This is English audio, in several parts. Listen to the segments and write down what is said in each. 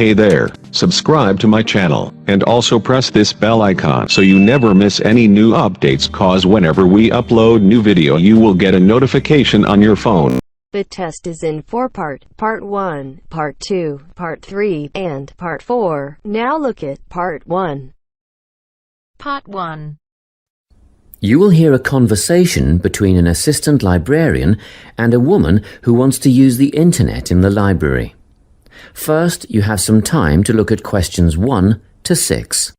Hey there, subscribe to my channel, and also press this bell icon so you never miss any new updates, cause whenever we upload new video you will get a notification on your phone. The test is in 4 parts, Part 1, Part 2, Part 3, and Part 4. Now look at Part 1. Part 1. You will hear a conversation between an assistant librarian and a woman who wants to use the internet in the library. First, you have some time to look at questions 1 to 6.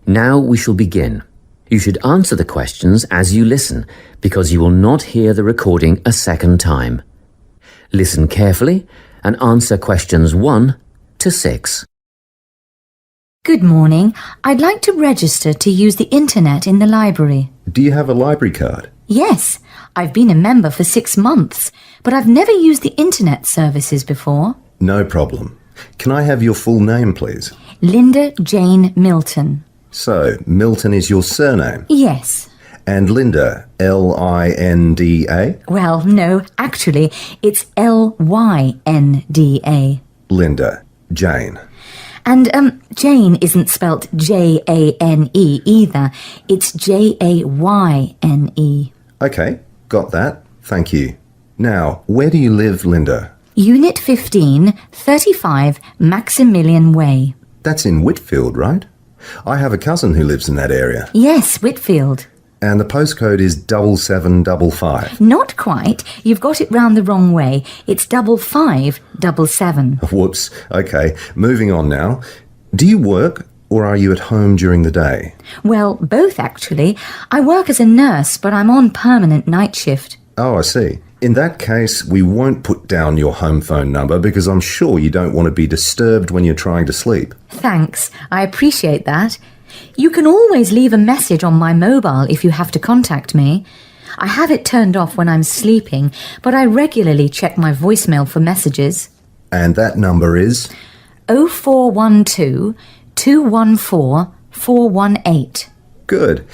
Now we shall begin. You should answer the questions as you listen, because you will not hear the recording a second time. Listen carefully and answer questions 1 to 6. Good morning. I'd like to register to use the internet in the library. Do you have a library card? Yes, I've been a member for 6 months, but I've never used the internet services before. No problem. Can I have your full name, please? Linda Jane Milton. So, Milton is your surname? Yes. And Linda, L-I-N-D-A? Well, no, actually, it's L-Y-N-D-A. Linda, Jane. And, Jane isn't spelt J-A-N-E either. It's J-A-Y-N-E. Okay, got that. Thank you. Now, where do you live, Linda? Unit 15, 35 Maximilian Way. That's in Whitfield, right? I have a cousin who lives in that area. Yes, Whitfield. And the postcode is 7755. Not quite. You've got it round the wrong way. It's 5577. Whoops. Okay, moving on now. Do you work or are you at home during the day? Well, both actually. I work as a nurse, but I'm on permanent night shift. Oh, I see. In that case, we won't put down your home phone number because I'm sure you don't want to be disturbed when you're trying to sleep. Thanks. I appreciate that. You can always leave a message on my mobile if you have to contact me. I have it turned off when I'm sleeping, but I regularly check my voicemail for messages. And that number is? 0412 214 418. Good.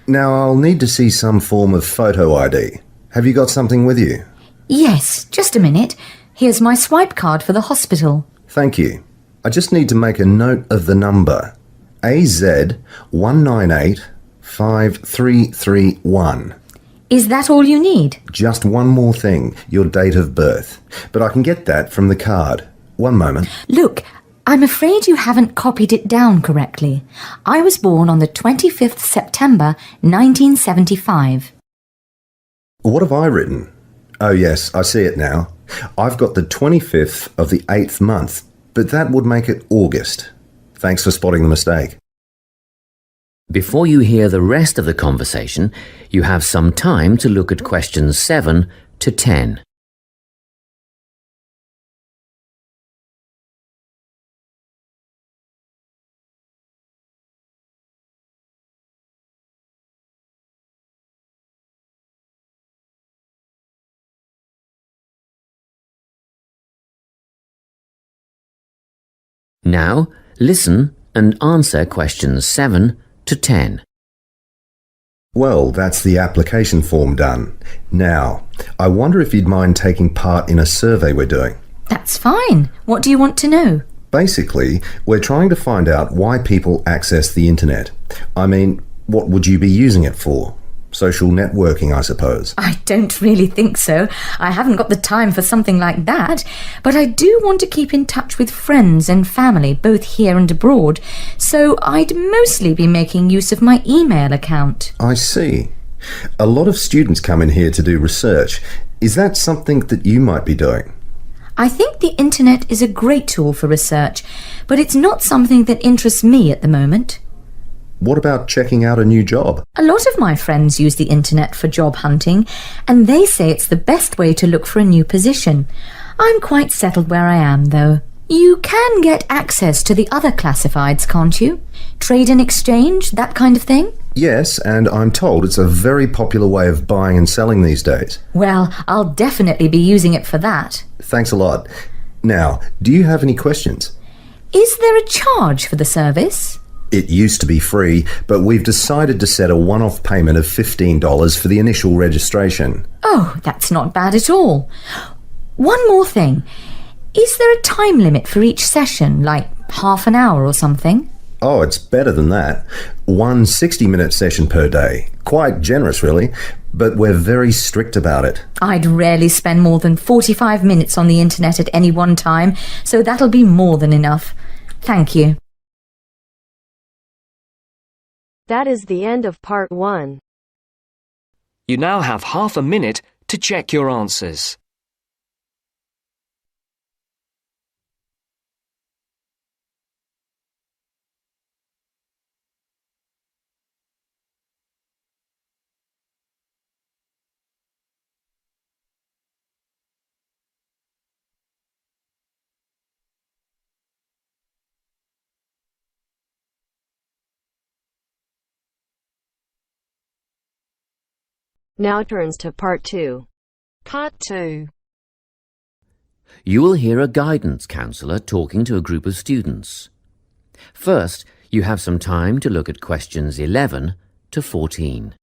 Now I'll need to see some form of photo ID. Have you got something with you? Yes, just a minute. Here's my swipe card for the hospital. Thank you. I just need to make a note of the number. AZ1985331. Is that all you need? Just one more thing, your date of birth. But I can get that from the card. One moment. Look, I'm afraid you haven't copied it down correctly. I was born on the 25th September 1975. What have I written? Oh yes, I see it now. I've got the 25th of the 8th month, but that would make it August. Thanks for spotting the mistake. Before you hear the rest of the conversation, you have some time to look at questions 7 to 10. Now, listen and answer questions 7 to 10. Well, that's the application form done. Now, I wonder if you'd mind taking part in a survey we're doing. That's fine. What do you want to know? Basically, we're trying to find out why people access the internet. I mean, what would you be using it for? Social networking, I suppose. I don't really think so. I haven't got the time for something like that. But I do want to keep in touch with friends and family, both here and abroad. So I'd mostly be making use of my email account. I see. A lot of students come in here to do research. Is that something that you might be doing? I think the internet is a great tool for research, but it's not something that interests me at the moment. What about checking out a new job? A lot of my friends use the internet for job hunting, and they say it's the best way to look for a new position. I'm quite settled where I am, though. You can get access to the other classifieds, can't you? Trade and exchange, that kind of thing? Yes, and I'm told it's a very popular way of buying and selling these days. Well, I'll definitely be using it for that. Thanks a lot. Now, do you have any questions? Is there a charge for the service? It used to be free, but we've decided to set a one-off payment of $15 for the initial registration. Oh, that's not bad at all. One more thing. Is there a time limit for each session, like half an hour or something? Oh, it's better than that. One 60-minute session per day. Quite generous, really, but we're very strict about it. I'd rarely spend more than 45 minutes on the internet at any one time, so that'll be more than enough. Thank you. That is the end of part 1. You now have half a minute to check your answers. Now turns to part 2. Part 2. You will hear a guidance counsellor talking to a group of students. First, you have some time to look at questions 11 to 14.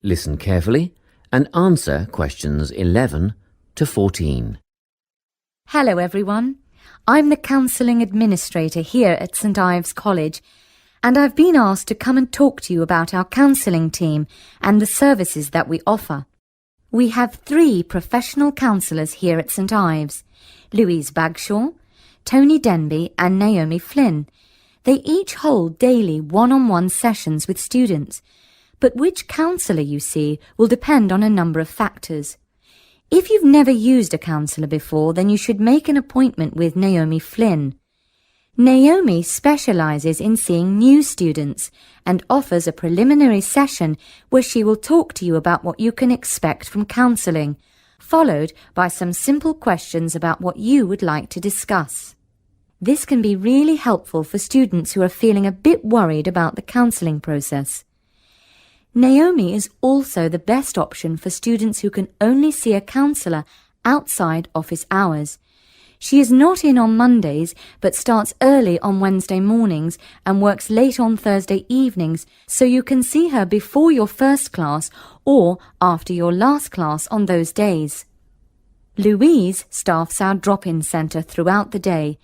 Listen carefully and answer questions 11 to 14. Hello everyone. I'm the Counselling Administrator here at St Ives College, and I've been asked to come and talk to you about our counselling team and the services that we offer. We have 3 professional counsellors here at St Ives, Louise Bagshaw, Tony Denby and Naomi Flynn. They each hold daily one-on-one sessions with students, but which counsellor you see will depend on a number of factors. If you've never used a counsellor before, then you should make an appointment with Naomi Flynn. Naomi specialises in seeing new students and offers a preliminary session where she will talk to you about what you can expect from counselling, followed by some simple questions about what you would like to discuss. This can be really helpful for students who are feeling a bit worried about the counselling process. Naomi is also the best option for students who can only see a counsellor outside office hours. She is not in on Mondays, but starts early on Wednesday mornings and works late on Thursday evenings, so you can see her before your first class or after your last class on those days. Louise staffs our drop-in centre throughout the day.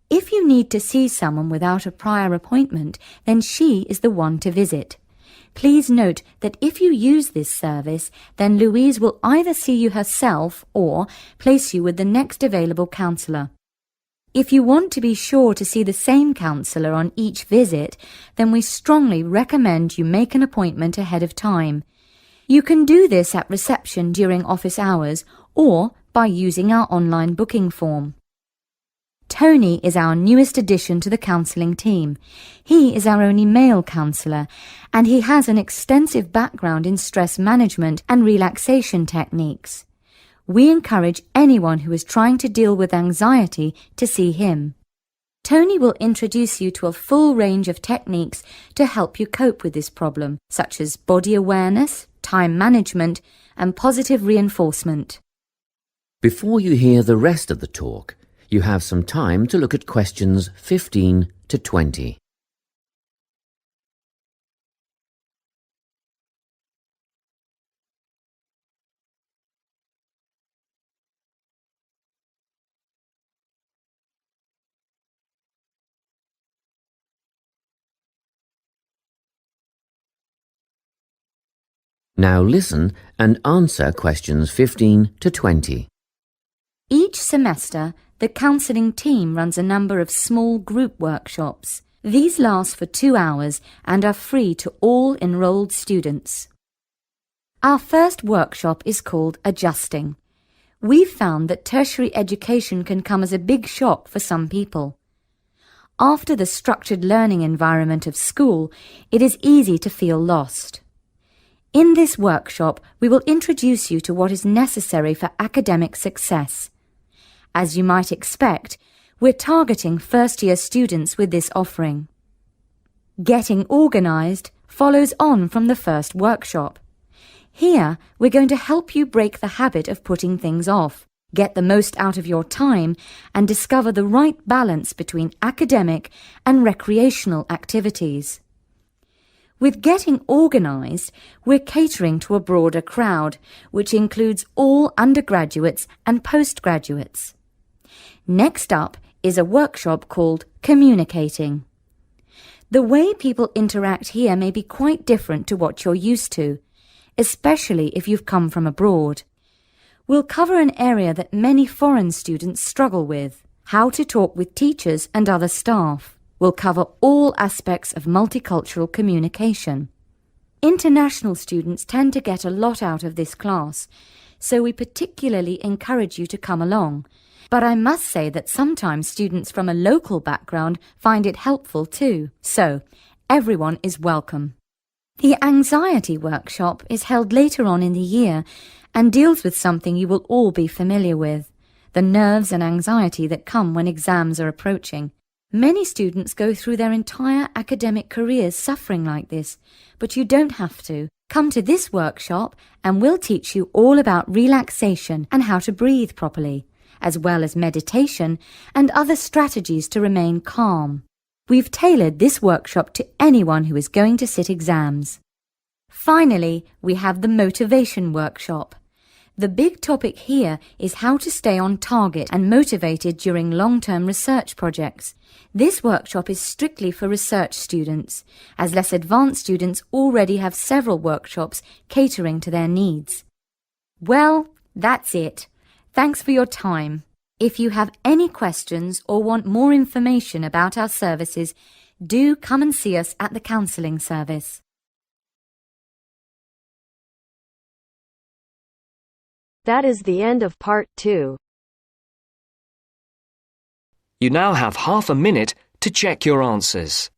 If you need to see someone without a prior appointment, then she is the one to visit. Please note that if you use this service, then Louise will either see you herself or place you with the next available counsellor. If you want to be sure to see the same counsellor on each visit, then we strongly recommend you make an appointment ahead of time. You can do this at reception during office hours or by using our online booking form. Tony is our newest addition to the counselling team. He is our only male counsellor, and he has an extensive background in stress management and relaxation techniques. We encourage anyone who is trying to deal with anxiety to see him. Tony will introduce you to a full range of techniques to help you cope with this problem, such as body awareness, time management, and positive reinforcement. Before you hear the rest of the talk, you have some time to look at questions 15 to 20. Now listen and answer questions 15 to 20. Each semester, the counselling team runs a number of small group workshops. These last for 2 hours and are free to all enrolled students. Our first workshop is called Adjusting. We've found that tertiary education can come as a big shock for some people. After the structured learning environment of school, it is easy to feel lost. In this workshop, we will introduce you to what is necessary for academic success. As you might expect, we're targeting first-year students with this offering. Getting organised follows on from the first workshop. Here, we're going to help you break the habit of putting things off, get the most out of your time, and discover the right balance between academic and recreational activities. With Getting Organised, we're catering to a broader crowd, which includes all undergraduates and postgraduates. Next up is a workshop called Communicating. The way people interact here may be quite different to what you're used to, especially if you've come from abroad. We'll cover an area that many foreign students struggle with, how to talk with teachers and other staff. We'll cover all aspects of multicultural communication. International students tend to get a lot out of this class, so we particularly encourage you to come along. But I must say that sometimes students from a local background find it helpful too, so everyone is welcome. The anxiety workshop is held later on in the year and deals with something you will all be familiar with, the nerves and anxiety that come when exams are approaching. Many students go through their entire academic careers suffering like this, but you don't have to. Come to this workshop and we'll teach you all about relaxation and how to breathe properly, as well as meditation and other strategies to remain calm. We've tailored this workshop to anyone who is going to sit exams. Finally, we have the motivation workshop. The big topic here is how to stay on target and motivated during long-term research projects. This workshop is strictly for research students, as less advanced students already have several workshops catering to their needs. Well, that's it. Thanks for your time. If you have any questions or want more information about our services, do come and see us at the counselling service. That is the end of part 2. You now have half a minute to check your answers.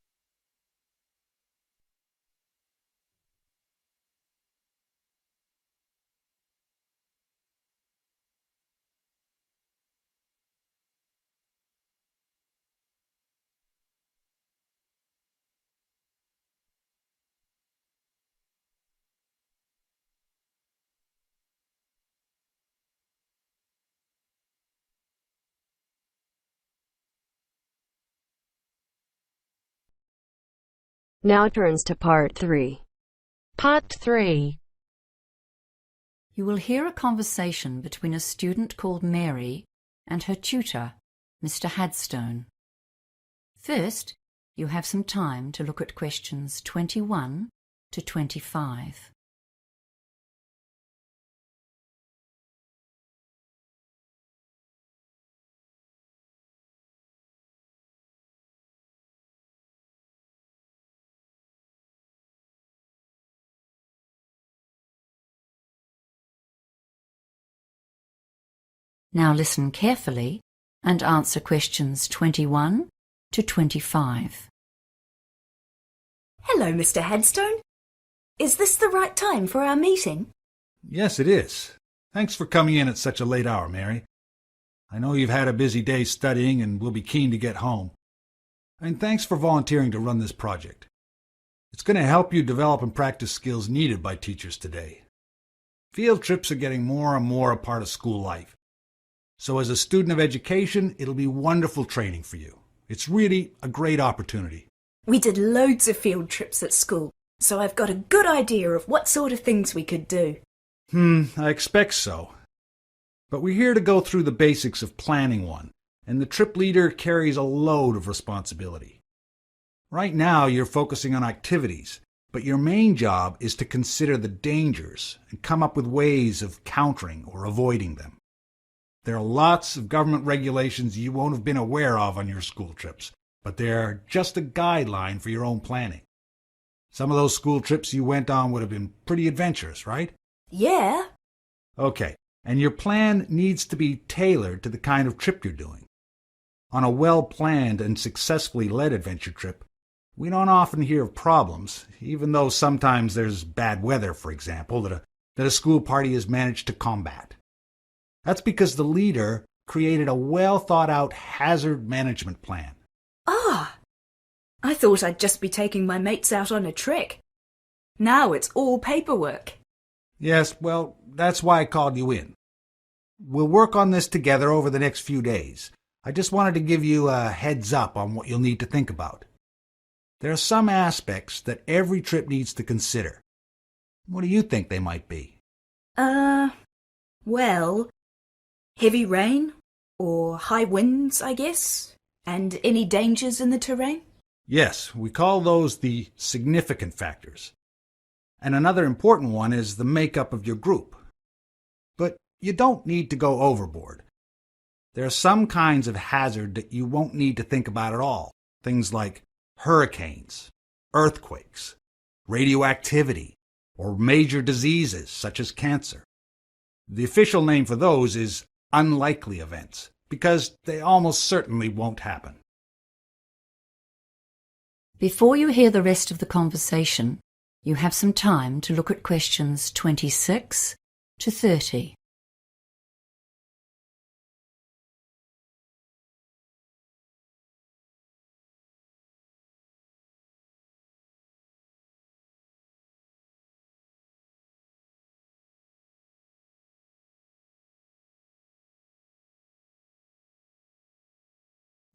Now turns to part 3. Part 3. You will hear a conversation between a student called Mary and her tutor, Mr. Hadstone. First, you have some time to look at questions 21 to 25. Now listen carefully and answer questions 21 to 25. Hello, Mr. Headstone. Is this the right time for our meeting? Yes, it is. Thanks for coming in at such a late hour, Mary. I know you've had a busy day studying and will be keen to get home. And thanks for volunteering to run this project. It's going to help you develop and practice skills needed by teachers today. Field trips are getting more and more a part of school life. So as a student of education, it'll be wonderful training for you. It's really a great opportunity. We did loads of field trips at school, so I've got a good idea of what sort of things we could do. I expect so. But we're here to go through the basics of planning one, and the trip leader carries a load of responsibility. Right now, you're focusing on activities, but your main job is to consider the dangers and come up with ways of countering or avoiding them. There are lots of government regulations you won't have been aware of on your school trips, but they're just a guideline for your own planning. Some of those school trips you went on would have been pretty adventurous, right? Yeah. Okay, and your plan needs to be tailored to the kind of trip you're doing. On a well-planned and successfully led adventure trip, we don't often hear of problems, even though sometimes there's bad weather, for example, that a school party has managed to combat. That's because the leader created a well-thought-out hazard management plan. Ah! I thought I'd just be taking my mates out on a trek. Now it's all paperwork. Yes, well, that's why I called you in. We'll work on this together over the next few days. I just wanted to give you a heads up on what you'll need to think about. There are some aspects that every trip needs to consider. What do you think they might be? Well, heavy rain or high winds, I guess, and any dangers in the terrain? Yes, we call those the significant factors. And another important one is the makeup of your group. But you don't need to go overboard. There are some kinds of hazard that you won't need to think about at all. Things like hurricanes, earthquakes, radioactivity, or major diseases such as cancer. The official name for those is unlikely events, because they almost certainly won't happen. Before you hear the rest of the conversation, you have some time to look at questions 26 to 30.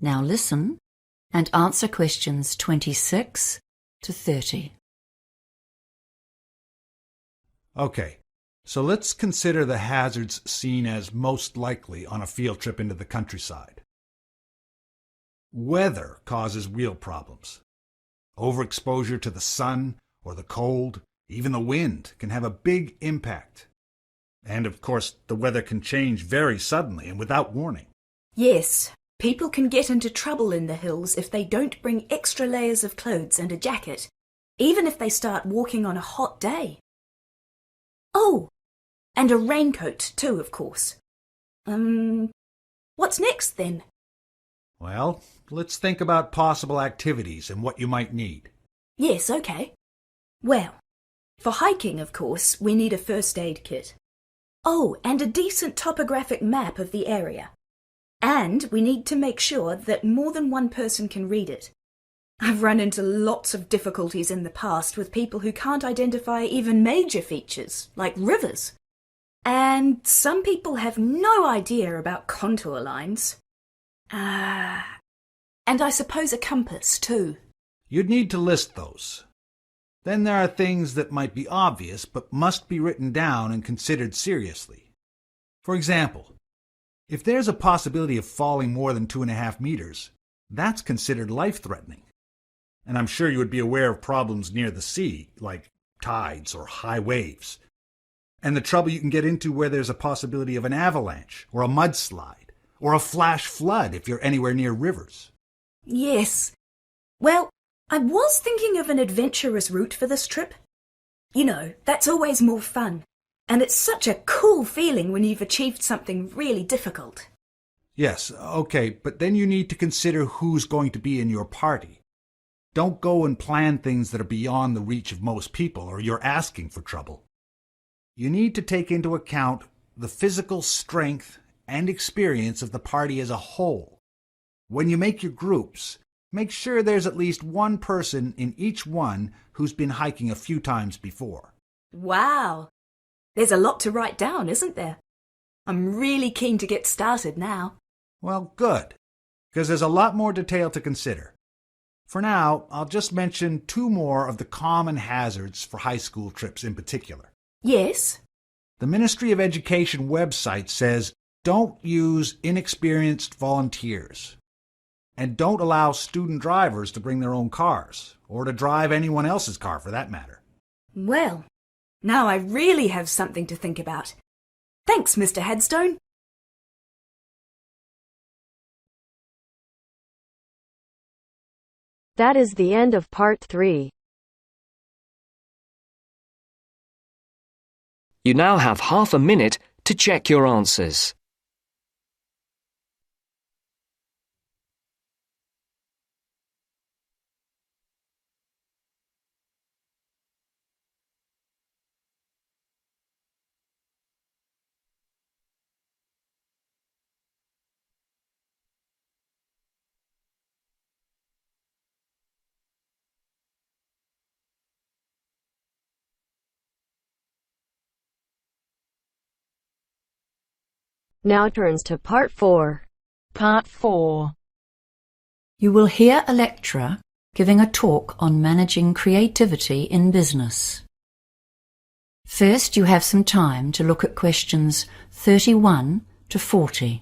Now listen and answer questions 26 to 30. Okay, so let's consider the hazards seen as most likely on a field trip into the countryside. Weather causes real problems. Overexposure to the sun or the cold, even the wind, can have a big impact. And of course, the weather can change very suddenly and without warning. Yes, people can get into trouble in the hills if they don't bring extra layers of clothes and a jacket, even if they start walking on a hot day. Oh, and a raincoat too, of course. What's next then? Well, let's think about possible activities and what you might need. Yes, okay. Well, for hiking, of course, we need a first aid kit. Oh, and a decent topographic map of the area. And we need to make sure that more than one person can read it. I've run into lots of difficulties in the past with people who can't identify even major features, like rivers. And some people have no idea about contour lines. And I suppose a compass, too. You'd need to list those. Then there are things that might be obvious but must be written down and considered seriously. For example, if there's a possibility of falling more than 2.5 meters, that's considered life-threatening. And I'm sure you would be aware of problems near the sea, like tides or high waves. And the trouble you can get into where there's a possibility of an avalanche, or a mudslide, or a flash flood if you're anywhere near rivers. Yes. Well, I was thinking of an adventurous route for this trip. You know, that's always more fun. And it's such a cool feeling when you've achieved something really difficult. Yes, okay, but then you need to consider who's going to be in your party. Don't go and plan things that are beyond the reach of most people, or you're asking for trouble. You need to take into account the physical strength and experience of the party as a whole. When you make your groups, make sure there's at least one person in each one who's been hiking a few times before. Wow! There's a lot to write down, isn't there? I'm really keen to get started now. Well, good, because there's a lot more detail to consider. For now, I'll just mention 2 more of the common hazards for high school trips in particular. Yes? The Ministry of Education website says don't use inexperienced volunteers. And don't allow student drivers to bring their own cars, or to drive anyone else's car for that matter. Well, now I really have something to think about. Thanks, Mr. Headstone. That is the end of part 3. You now have half a minute to check your answers. Now turns to Part 4. Part 4. You will hear a lecturer giving a talk on managing creativity in business. First, you have some time to look at questions 31 to 40.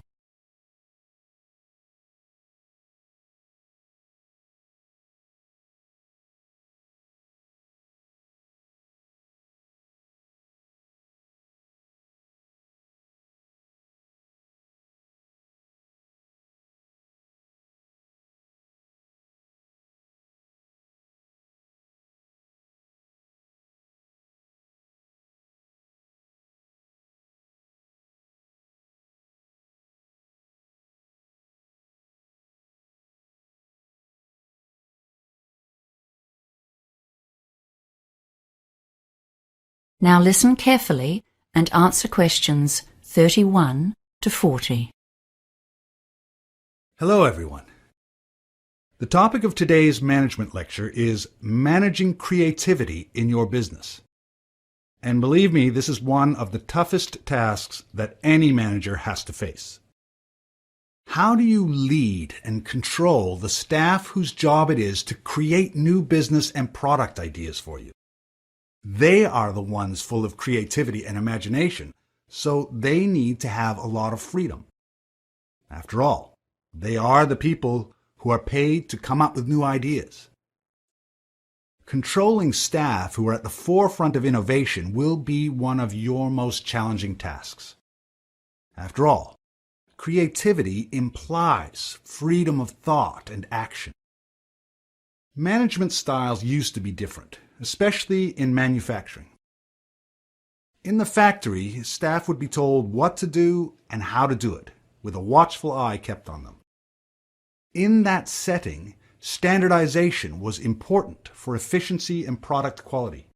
Now listen carefully and answer questions 31 to 40. Hello, everyone. The topic of today's management lecture is managing creativity in your business. And believe me, this is one of the toughest tasks that any manager has to face. How do you lead and control the staff whose job it is to create new business and product ideas for you? They are the ones full of creativity and imagination, so they need to have a lot of freedom. After all, they are the people who are paid to come up with new ideas. Controlling staff who are at the forefront of innovation will be one of your most challenging tasks. After all, creativity implies freedom of thought and action. Management styles used to be different, especially in manufacturing. In the factory, staff would be told what to do and how to do it, with a watchful eye kept on them. In that setting, standardization was important for efficiency and product quality.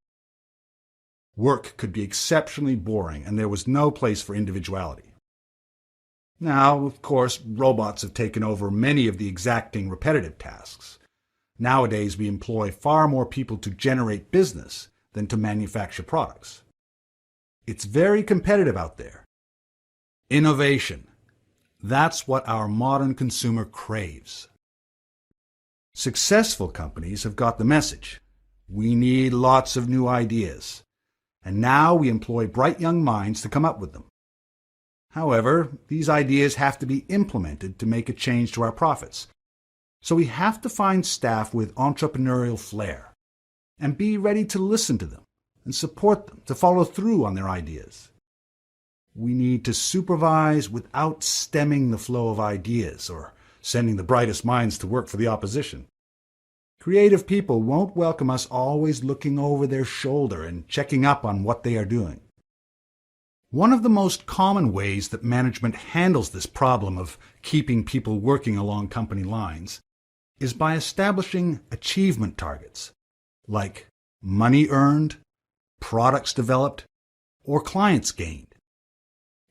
Work could be exceptionally boring, and there was no place for individuality. Now, of course, robots have taken over many of the exacting repetitive tasks. Nowadays, we employ far more people to generate business than to manufacture products. It's very competitive out there. Innovation. That's what our modern consumer craves. Successful companies have got the message. We need lots of new ideas. And now we employ bright young minds to come up with them. However, these ideas have to be implemented to make a change to our profits. So we have to find staff with entrepreneurial flair and be ready to listen to them and support them to follow through on their ideas. We need to supervise without stemming the flow of ideas or sending the brightest minds to work for the opposition. Creative people won't welcome us always looking over their shoulder and checking up on what they are doing. One of the most common ways that management handles this problem of keeping people working along company lines is by establishing achievement targets, like money earned, products developed, or clients gained.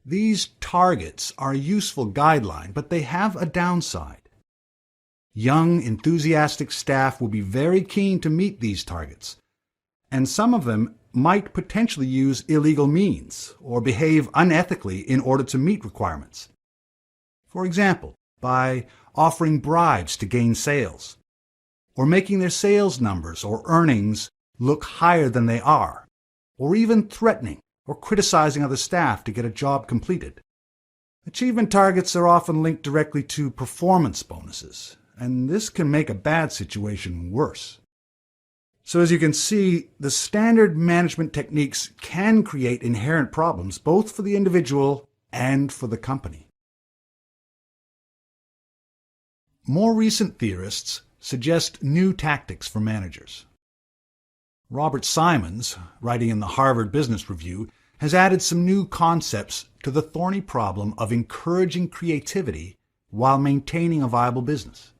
These targets are a useful guideline, but they have a downside. Young, enthusiastic staff will be very keen to meet these targets, and some of them might potentially use illegal means or behave unethically in order to meet requirements. For example, by offering bribes to gain sales, or making their sales numbers or earnings look higher than they are, or even threatening or criticizing other staff to get a job completed. Achievement targets are often linked directly to performance bonuses, and this can make a bad situation worse. So as you can see, the standard management techniques can create inherent problems both for the individual and for the company. More recent theorists suggest new tactics for managers. Robert Simons, writing in the Harvard Business Review, has added some new concepts to the thorny problem of encouraging creativity while maintaining a viable business.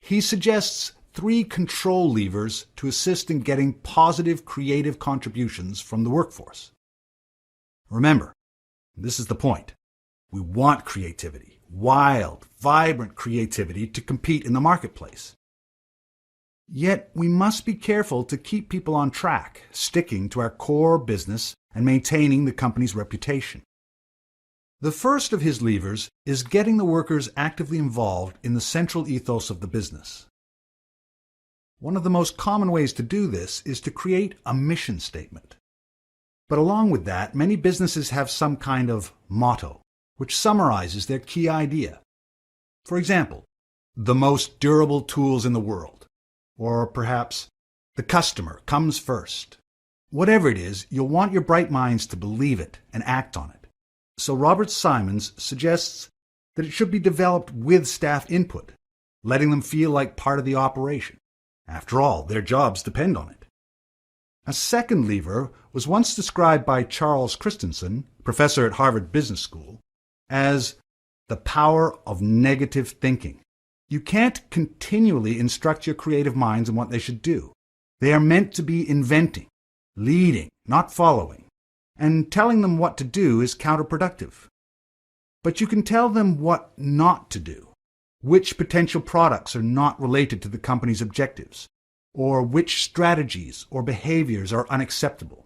He suggests 3 control levers to assist in getting positive creative contributions from the workforce. Remember, this is the point. We want creativity, wild, vibrant creativity to compete in the marketplace. Yet we must be careful to keep people on track, sticking to our core business and maintaining the company's reputation. The first of his levers is getting the workers actively involved in the central ethos of the business. One of the most common ways to do this is to create a mission statement. But along with that, many businesses have some kind of motto, which summarizes their key idea. For example, the most durable tools in the world, or perhaps the customer comes first. Whatever it is, you'll want your bright minds to believe it and act on it. So Robert Simons suggests that it should be developed with staff input, letting them feel like part of the operation. After all, their jobs depend on it. A second lever was once described by Charles Christensen, professor at Harvard Business School, as the power of negative thinking. You can't continually instruct your creative minds on what they should do. They are meant to be inventing, leading, not following. And telling them what to do is counterproductive. But you can tell them what not to do, which potential products are not related to the company's objectives, or which strategies or behaviors are unacceptable.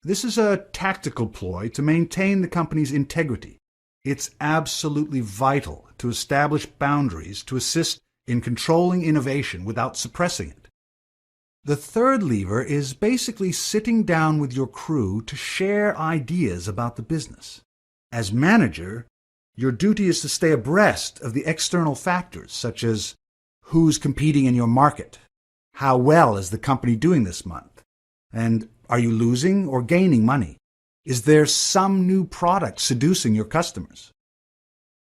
This is a tactical ploy to maintain the company's integrity. It's absolutely vital to establish boundaries to assist in controlling innovation without suppressing it. The third lever is basically sitting down with your crew to share ideas about the business. As manager, your duty is to stay abreast of the external factors such as who's competing in your market, how well is the company doing this month, and are you losing or gaining money? Is there some new product seducing your customers?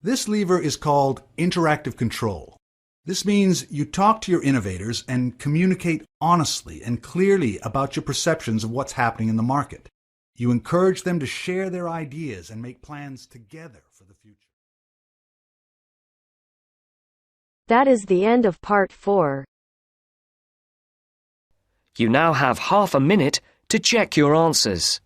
This lever is called interactive control. This means you talk to your innovators and communicate honestly and clearly about your perceptions of what's happening in the market. You encourage them to share their ideas and make plans together for the future. That is the end of part 4. You now have half a minute to check your answers.